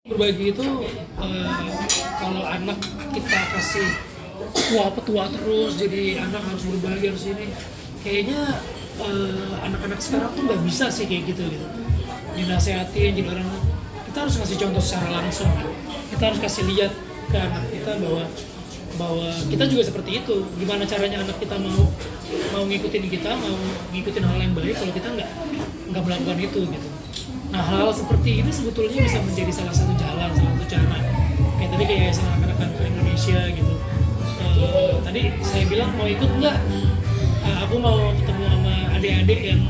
Berbagi itu kalau anak kita kasih tua terus jadi anak harus berbagi harus ini, kayaknya anak-anak sekarang tuh nggak bisa sih kayak gitu dinasehatin jadi orang. Kita harus kasih contoh secara langsung, kita harus kasih lihat ke anak kita bahwa kita juga seperti itu. Gimana caranya anak kita mau ngikutin kita, mau ngikutin hal yang baik kalau kita nggak melakukan itu gitu. Nah, hal seperti ini sebetulnya bisa menjadi salah satu jalan, salah satu cara. Kayak tadi kayak anak-anak kantor Indonesia gitu. Tadi saya bilang mau ikut nggak? Aku mau ketemu sama adik-adik yang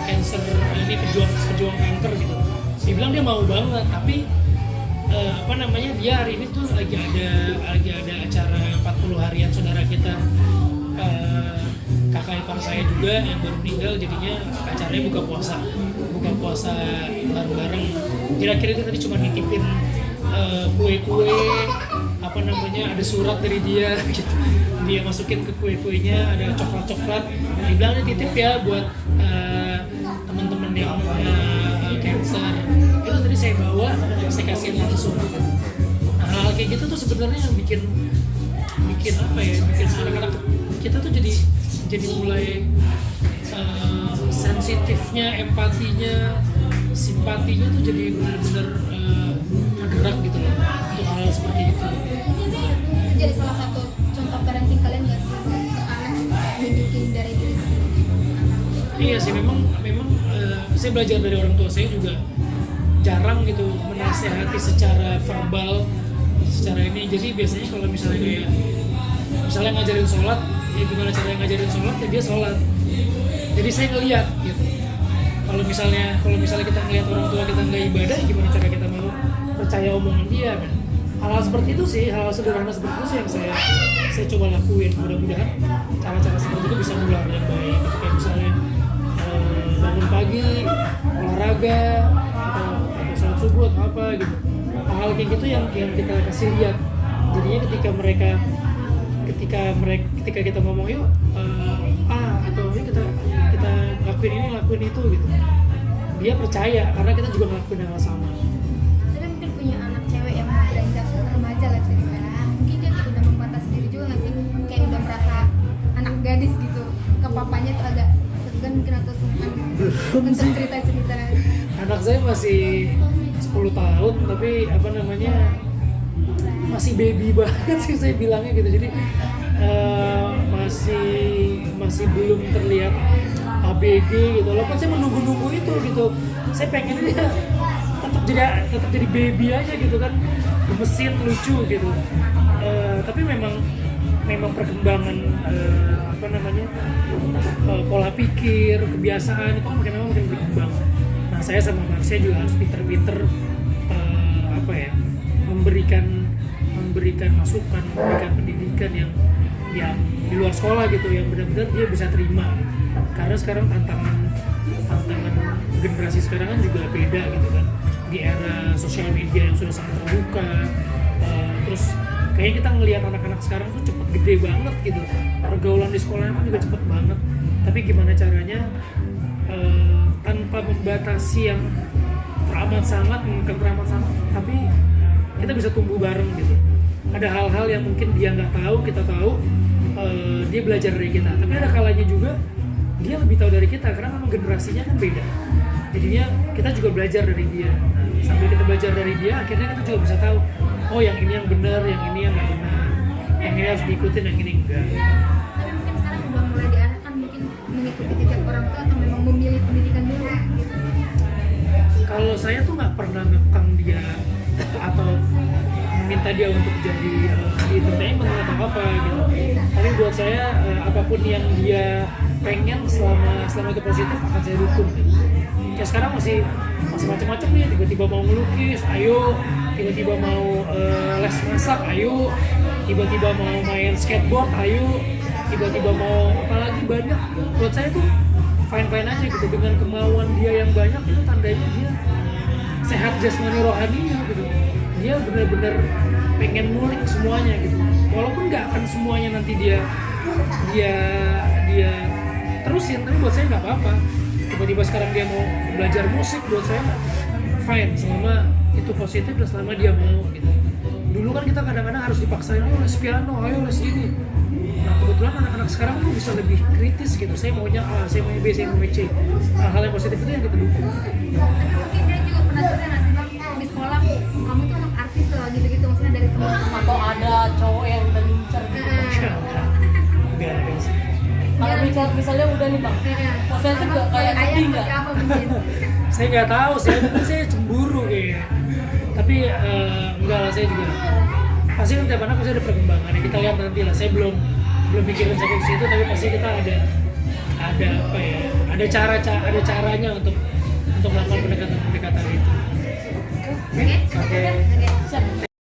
cancer, ini pejuang kanker gitu. Dia bilang dia mau banget, tapi dia hari ini tuh lagi ada acara 40 harian saudara kita. Kakak ipar saya juga yang baru meninggal, jadinya acaranya buka puasa bareng-bareng. Kira-kira itu tadi cuma nitipin kue-kue, ada surat dari dia gitu. Dia masukin ke kue-kuenya ada coklat-coklat. Dia bilang dia titip ya buat teman-teman yang cancer. Itu tadi saya bawa, saya kasih langsung. Nah, hal kayak gitu tuh sebenarnya yang bikin anak-anak kita tuh jadi mulai sensitifnya, empatinya, simpatinya tuh jadi benar-benar tergerak gitu loh untuk hal seperti itu. Jadi salah satu contoh parenting kalian nggak sih ke anak nunjukin dari diri sendiri? Iya sih, memang saya belajar dari orang tua saya juga jarang gitu menasehati secara verbal, secara ini. Jadi biasanya kalau misalnya ngajarin sholat, ya gimana cara ngajarin sholat, ya dia sholat. Jadi saya ngeliat gitu. Kalau misalnya kita ngeliat orang tua kita nggak ibadah, gimana cara kita mau percaya omongan dia kan? Hal-hal seperti itu sih, hal sederhana seperti itu sih yang saya coba lakuin. Mudah-mudahan cara-cara seperti itu bisa nular yang baik. Gitu. Kayak misalnya bangun pagi, olahraga, atau sholat subuh atau apa gitu. Hal kayak gitu yang kita kasih lihat. Jadinya ketika kita ngomong yuk atau yuk kita lakuin itu gitu, dia percaya karena kita juga ngelakuin hal sama. Tapi mungkin punya anak cewek yang mau beranjak remaja lah bisa dibilang, mungkin dia udah membatasi diri juga nggak sih, kayak udah merasa anak gadis gitu, ke papanya tuh agak segan mungkin atau sungkan untuk cerita-cerita. Anak saya masih 10 tahun tapi masih baby banget sih saya bilangnya gitu. Jadi masih belum terlihat ABG gitu. Walaupun saya menunggu itu gitu. Saya pengen dia tetap jadi baby aja gitu kan. Gemesin, lucu gitu. Tapi memang perkembangan pola pikir, kebiasaan itu kan makin berkembang. Nah, saya sama Marsha juga harus pinter-pinter memberikan masukan, memberikan pendidikan yang di luar sekolah gitu, yang benar-benar dia bisa terima. Karena sekarang tantangan generasi sekarang kan juga beda gitu kan, di era sosial media yang sudah sangat terbuka. Terus kayaknya kita ngelihat anak-anak sekarang tuh cepet gede banget gitu, pergaulan di sekolah kan juga cepet banget. Tapi gimana caranya tanpa membatasi yang teramat sangat, tapi kita bisa tumbuh bareng gitu. Ada hal-hal yang mungkin dia nggak tahu, kita tahu, dia belajar dari kita. Tapi ada kalanya juga dia lebih tahu dari kita karena memang generasinya kan beda. Jadinya kita juga belajar dari dia. Nah, sambil kita belajar dari dia, akhirnya kita juga bisa tahu, oh yang ini yang benar, yang ini yang nggak benar, yang ini harus diikutin, yang ini enggak. Tapi mungkin sekarang udah mulai diarahkan mungkin mengikuti jejak orang tua atau memang memilih pendidikan dulu gitu. Kalau saya tuh nggak pernah ngekang dia atau minta dia untuk jadi entertainment atau apa gitu. Tapi buat saya apapun yang dia pengen selama itu positif akan saya dukung. Ya sekarang masih macam-macam nih, tiba-tiba mau melukis, ayo, tiba-tiba mau les masak, ayo, tiba-tiba mau main skateboard, ayo, tiba-tiba mau apalagi banyak. Buat saya tuh fine-fine aja gitu, dengan kemauan dia yang banyak itu tandanya dia sehat jasmani rohaninya gitu. Dia benar-benar pengen ngulik semuanya gitu. walaupun nggak akan semuanya nanti dia terusin, tapi buat saya nggak apa-apa. Tiba-tiba sekarang dia mau belajar musik, buat saya fine selama itu positif dan selama dia mau gitu. Dulu kan kita kadang-kadang harus dipaksain, ayo les piano, ayo les ini. Nah kebetulan anak-anak sekarang tuh bisa lebih kritis gitu. Saya maunya A, saya maunya B, saya maunya C. Hal-hal yang positif itu yang kita dukung. Tapi mungkin dia juga pernah cerita nggak sih bang, di sekolah kamu tuh anak artis loh gitu-gitu, maksudnya dari teman-teman. Atau ada cowok yang udah ngincer gitu. Biar sih. Kalau misalnya udah nih bang, posesif nggak kayak ayah sedih seperti nggak? apa mungkin? Saya nggak tahu, saya cemburu kayaknya. Tapi enggak lah, saya juga pasti kan tiap anak pasti ada perkembangan ya, kita lihat nanti lah. Saya belum mikirin sampai ke situ, tapi pasti kita ada apa ya, ada caranya untuk melakukan pendekatan itu. Oke. Siap.